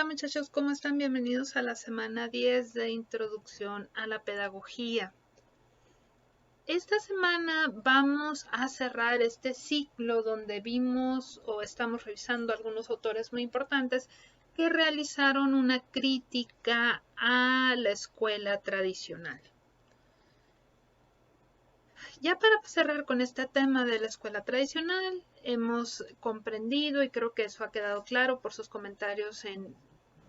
Hola muchachos, ¿cómo están? Bienvenidos a la semana 10 de Introducción a la Pedagogía. Esta semana vamos a cerrar este ciclo donde vimos o estamos revisando algunos autores muy importantes que realizaron una crítica a la escuela tradicional. Ya para cerrar con este tema de la escuela tradicional, hemos comprendido y creo que eso ha quedado claro por sus comentarios en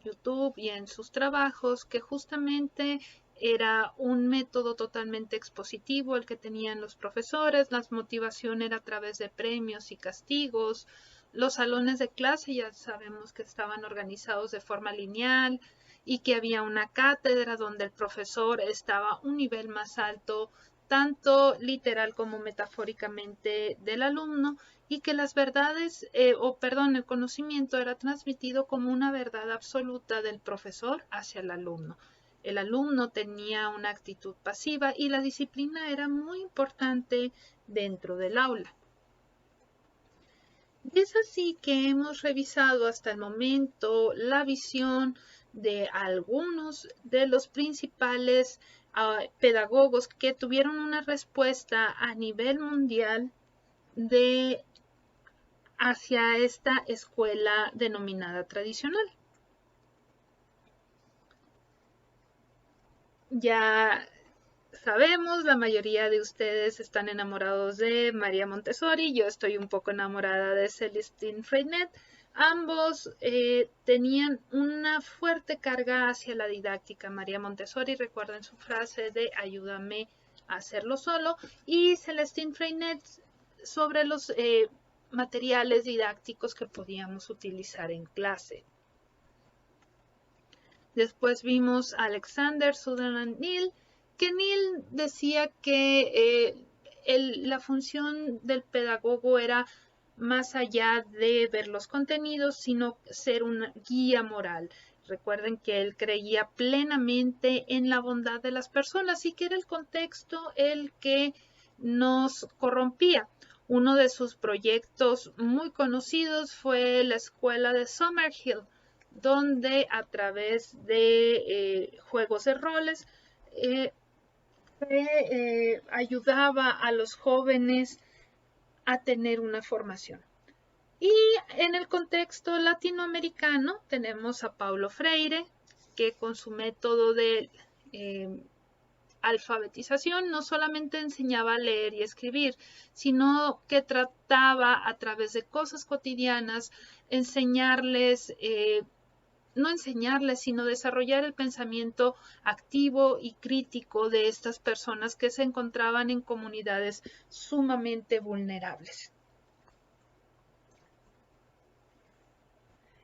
YouTube y en sus trabajos, que justamente era un método totalmente expositivo el que tenían los profesores, la motivación era a través de premios y castigos, los salones de clase ya sabemos que estaban organizados de forma lineal y que había una cátedra donde el profesor estaba un nivel más alto tanto literal como metafóricamente del alumno, y que las verdades, el conocimiento era transmitido como una verdad absoluta del profesor hacia el alumno. El alumno tenía una actitud pasiva y la disciplina era muy importante dentro del aula. Y es así que hemos revisado hasta el momento la visión de algunos de los principales pedagogos que tuvieron una respuesta a nivel mundial hacia esta escuela denominada tradicional. Ya sabemos, la mayoría de ustedes están enamorados de María Montessori, yo estoy un poco enamorada de Celestine Freinet. Ambos tenían una fuerte carga hacia la didáctica. María Montessori, recuerden su frase de ayúdame a hacerlo solo, y Celestine Freinet sobre los materiales didácticos que podíamos utilizar en clase. Después vimos a Alexander Sutherland Neill, que Neill decía que la función del pedagogo era más allá de ver los contenidos, sino ser una guía moral. Recuerden que él creía plenamente en la bondad de las personas y que era el contexto el que nos corrompía. Uno de sus proyectos muy conocidos fue la escuela de Summerhill, donde a través de juegos de roles ayudaba a los jóvenes a tener una formación. Y en el contexto latinoamericano tenemos a Paulo Freire, que con su método de alfabetización no solamente enseñaba a leer y escribir, sino que trataba a través de cosas cotidianas no enseñarles, sino desarrollar el pensamiento activo y crítico de estas personas que se encontraban en comunidades sumamente vulnerables.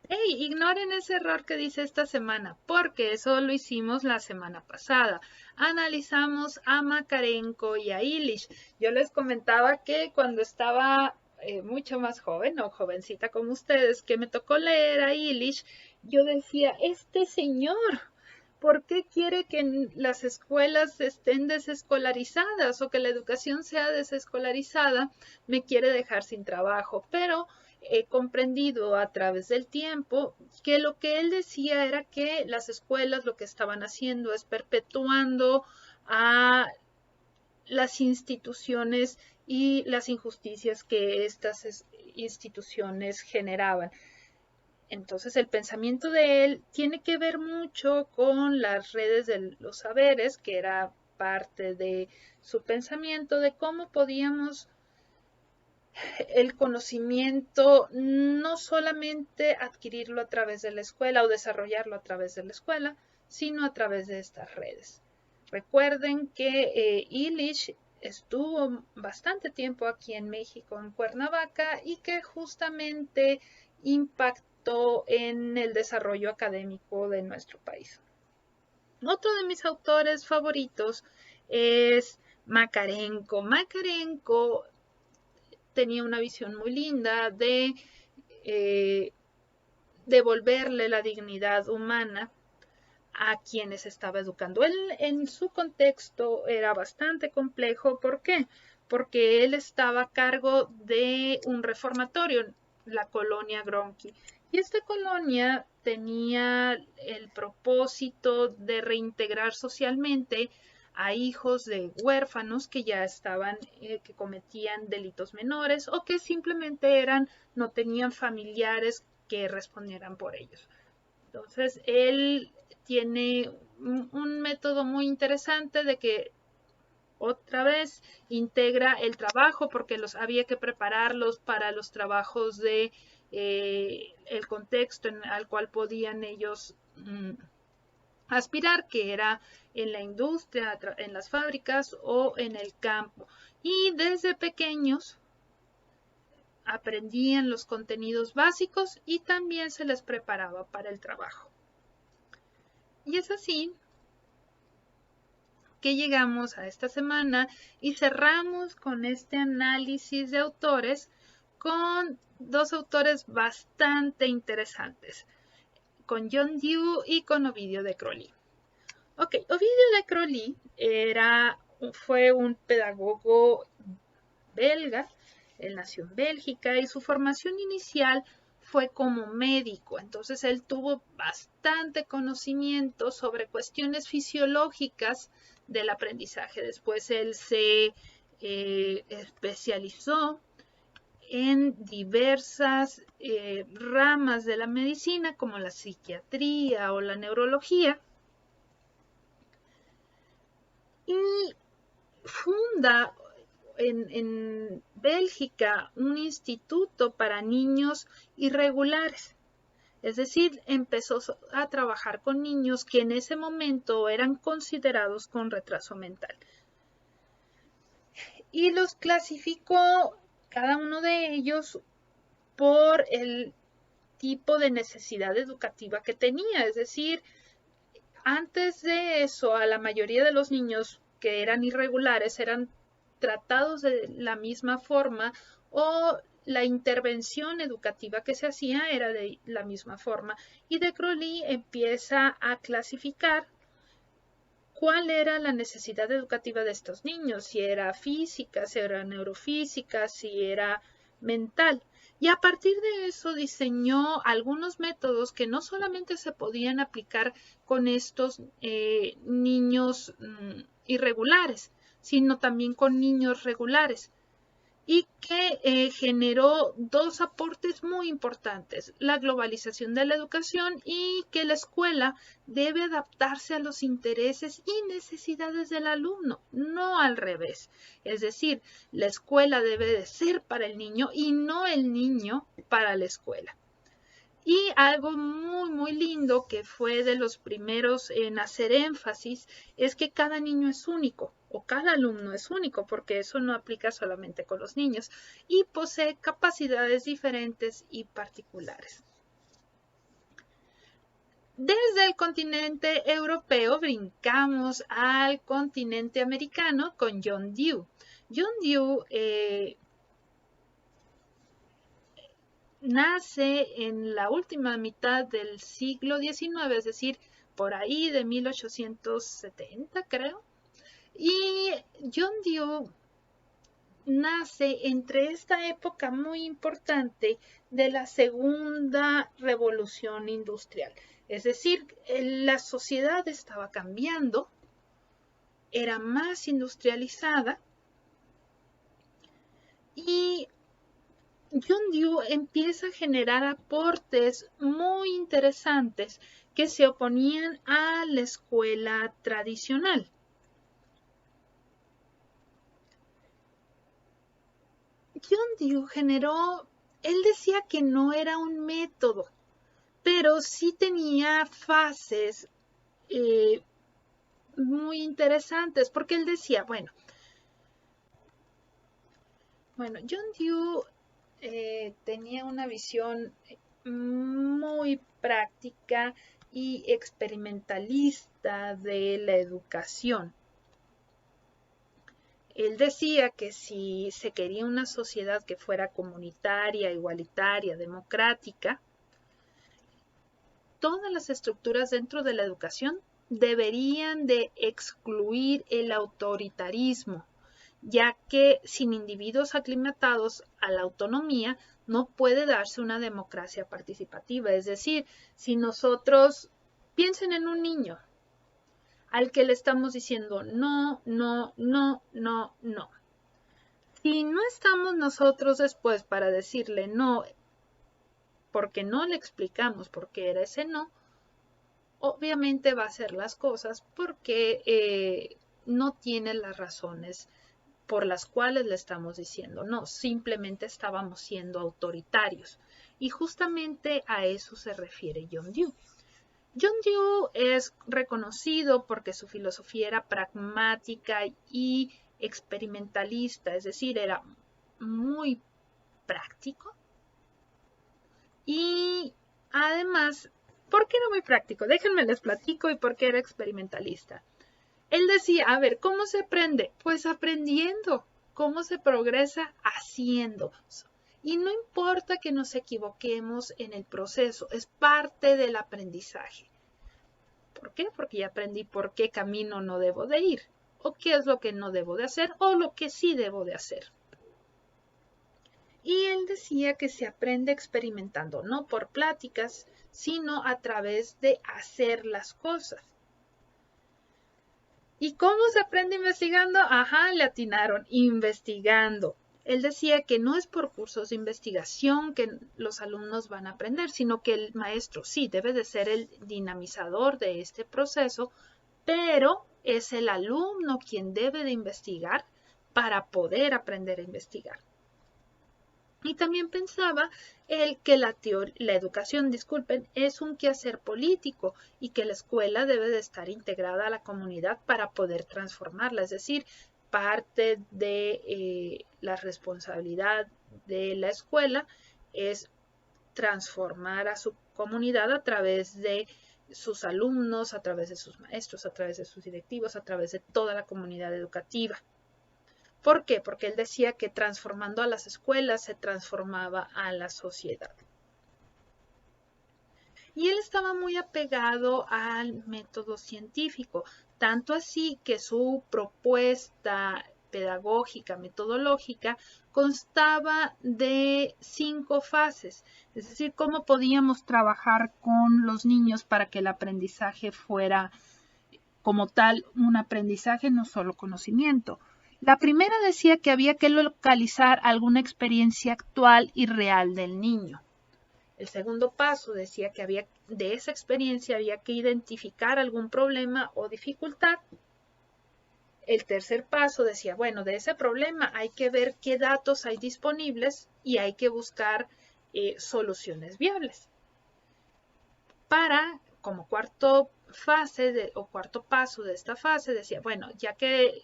Hey, ignoren ese error que dice esta semana, porque eso lo hicimos la semana pasada. Analizamos a Makarenko y a Illich. Yo les comentaba que cuando estaba mucho más joven o jovencita como ustedes, que me tocó leer a Illich, yo decía, este señor, ¿por qué quiere que las escuelas estén desescolarizadas o que la educación sea desescolarizada? Me quiere dejar sin trabajo, pero he comprendido a través del tiempo que lo que él decía era que las escuelas lo que estaban haciendo es perpetuando a las instituciones y las injusticias que estas instituciones generaban. Entonces el pensamiento de él tiene que ver mucho con las redes de los saberes, que era parte de su pensamiento de cómo podíamos el conocimiento no solamente adquirirlo a través de la escuela o desarrollarlo a través de la escuela, sino a través de estas redes. Recuerden que Illich estuvo bastante tiempo aquí en México, en Cuernavaca, y que justamente impactó en el desarrollo académico de nuestro país. Otro de mis autores favoritos es Makarenko. Makarenko tenía una visión muy linda de devolverle la dignidad humana a quienes estaba educando. Él en su contexto era bastante complejo. ¿Por qué? Porque él estaba a cargo de un reformatorio, la colonia Gronchi. Y esta colonia tenía el propósito de reintegrar socialmente a hijos de huérfanos que ya estaban, que cometían delitos menores o que simplemente no tenían familiares que respondieran por ellos. Entonces, él tiene un método muy interesante de que otra vez integra el trabajo porque había que prepararlos para los trabajos de el contexto al cual podían ellos aspirar, que era en la industria, en las fábricas o en el campo. Y desde pequeños aprendían los contenidos básicos y también se les preparaba para el trabajo. Y es así que llegamos a esta semana y cerramos con este análisis de autores con dos autores bastante interesantes, con John Dewey y con Ovidio de Crowley. Ok, Ovidio de Crowley fue un pedagogo belga. Él nació en Bélgica y su formación inicial fue como médico. Entonces él tuvo bastante conocimiento sobre cuestiones fisiológicas del aprendizaje. Después él se especializó en diversas ramas de la medicina como la psiquiatría o la neurología. Y funda en Bélgica un instituto para niños irregulares. Es decir, empezó a trabajar con niños que en ese momento eran considerados con retraso mental. Y los clasificó cada uno de ellos por el tipo de necesidad educativa que tenía. Es decir, antes de eso, a la mayoría de los niños que eran irregulares eran tratados de la misma forma o la intervención educativa que se hacía era de la misma forma. Y de Crowley empieza a clasificar cuál era la necesidad educativa de estos niños, si era física, si era neurofísica, si era mental. Y a partir de eso diseñó algunos métodos que no solamente se podían aplicar con estos niños irregulares, sino también con niños regulares, y que generó dos aportes muy importantes: la globalización de la educación y que la escuela debe adaptarse a los intereses y necesidades del alumno, no al revés. Es decir, la escuela debe de ser para el niño y no el niño para la escuela. Y algo muy, muy lindo que fue de los primeros en hacer énfasis es que cada niño es único o cada alumno es único, porque eso no aplica solamente con los niños y posee capacidades diferentes y particulares. Desde el continente europeo brincamos al continente americano con John Dewey. John Dewey nace en la última mitad del siglo XIX, es decir, por ahí de 1870, creo. Y John Dewey nace entre esta época muy importante de la segunda revolución industrial. Es decir, la sociedad estaba cambiando, era más industrializada y John Dewey empieza a generar aportes muy interesantes que se oponían a la escuela tradicional. John Dewey él decía que no era un método, pero sí tenía fases muy interesantes, porque él decía, bueno, John Dewey tenía una visión muy práctica y experimentalista de la educación. Él decía que si se quería una sociedad que fuera comunitaria, igualitaria, democrática, todas las estructuras dentro de la educación deberían de excluir el autoritarismo ya que sin individuos aclimatados a la autonomía no puede darse una democracia participativa. Es decir, si nosotros piensen en un niño al que le estamos diciendo no, no, no, no, no. Si no estamos nosotros después para decirle no, porque no le explicamos por qué era ese no, obviamente va a hacer las cosas porque no tiene las razones por las cuales le estamos diciendo no, simplemente estábamos siendo autoritarios. Y justamente a eso se refiere John Dewey. John Dewey es reconocido porque su filosofía era pragmática y experimentalista, es decir, era muy práctico. Y además, ¿por qué era muy práctico? Déjenme les platico y por qué era experimentalista. Él decía, a ver, ¿cómo se aprende? Pues aprendiendo. ¿Cómo se progresa? Haciendo. Y no importa que nos equivoquemos en el proceso, es parte del aprendizaje. ¿Por qué? Porque ya aprendí por qué camino no debo de ir, o qué es lo que no debo de hacer, o lo que sí debo de hacer. Y él decía que se aprende experimentando, no por pláticas, sino a través de hacer las cosas. ¿Y cómo se aprende investigando? Ajá, le atinaron, investigando. Él decía que no es por cursos de investigación que los alumnos van a aprender, sino que el maestro sí debe de ser el dinamizador de este proceso, pero es el alumno quien debe de investigar para poder aprender a investigar. Y también pensaba él que la educación, disculpen, es un quehacer político y que la escuela debe de estar integrada a la comunidad para poder transformarla. Es decir, parte de la responsabilidad de la escuela es transformar a su comunidad a través de sus alumnos, a través de sus maestros, a través de sus directivos, a través de toda la comunidad educativa. ¿Por qué? Porque él decía que transformando a las escuelas se transformaba a la sociedad. Y él estaba muy apegado al método científico, tanto así que su propuesta pedagógica, metodológica, constaba de 5 fases, es decir, cómo podíamos trabajar con los niños para que el aprendizaje fuera como tal un aprendizaje, no solo conocimiento. La primera decía que había que localizar alguna experiencia actual y real del niño. El segundo paso decía que de esa experiencia había que identificar algún problema o dificultad. El tercer paso decía, bueno, de ese problema hay que ver qué datos hay disponibles y hay que buscar soluciones viables. Como cuarto paso de esta fase, decía, bueno, ya que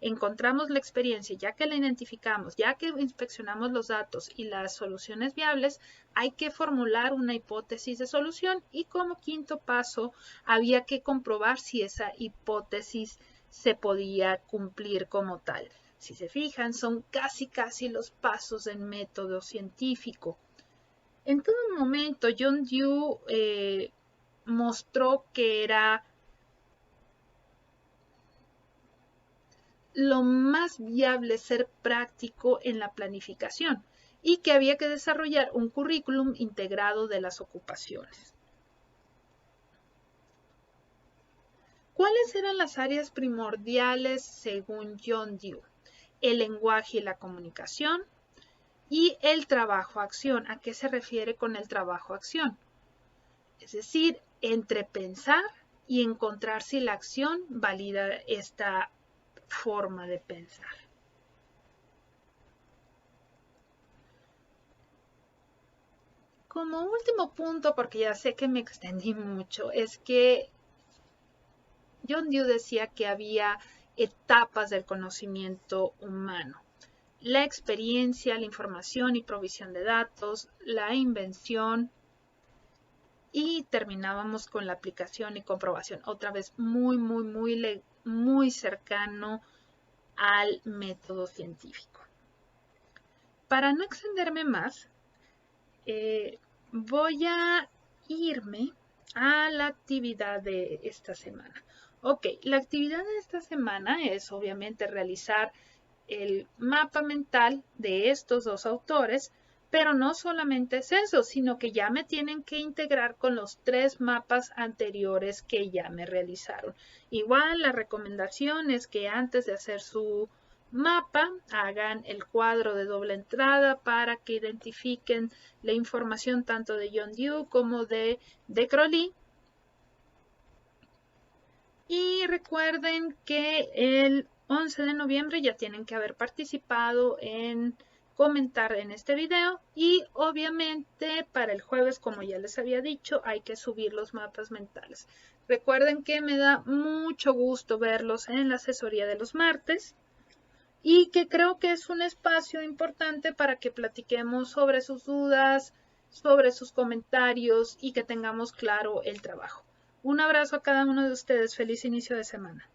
encontramos la experiencia, ya que la identificamos, ya que inspeccionamos los datos y las soluciones viables, hay que formular una hipótesis de solución y como quinto paso había que comprobar si esa hipótesis se podía cumplir como tal. Si se fijan, son casi los pasos del método científico. En todo momento, John Dewey mostró que era lo más viable ser práctico en la planificación y que había que desarrollar un currículum integrado de las ocupaciones. ¿Cuáles eran las áreas primordiales según John Dewey? El lenguaje y la comunicación y el trabajo-acción. ¿A qué se refiere con el trabajo-acción? Es decir, entre pensar y encontrar si la acción valida esta forma de pensar. Como último punto, porque ya sé que me extendí mucho, es que John Dewey decía que había etapas del conocimiento humano. La experiencia, la información y provisión de datos, la invención, y terminábamos con la aplicación y comprobación. Otra vez muy cercano al método científico. Para no extenderme más, voy a irme a la actividad de esta semana. Ok, la actividad de esta semana es obviamente realizar el mapa mental de estos dos autores, pero no solamente es eso, sino que ya me tienen que integrar con los 3 mapas anteriores que ya me realizaron. Igual la recomendación es que antes de hacer su mapa hagan el cuadro de doble entrada para que identifiquen la información tanto de John Dewey como de Crowley. Y recuerden que el 11 de noviembre ya tienen que haber participado en comentar en este video y obviamente para el jueves, como ya les había dicho, hay que subir los mapas mentales. Recuerden que me da mucho gusto verlos en la asesoría de los martes y que creo que es un espacio importante para que platiquemos sobre sus dudas, sobre sus comentarios y que tengamos claro el trabajo. Un abrazo a cada uno de ustedes. Feliz inicio de semana.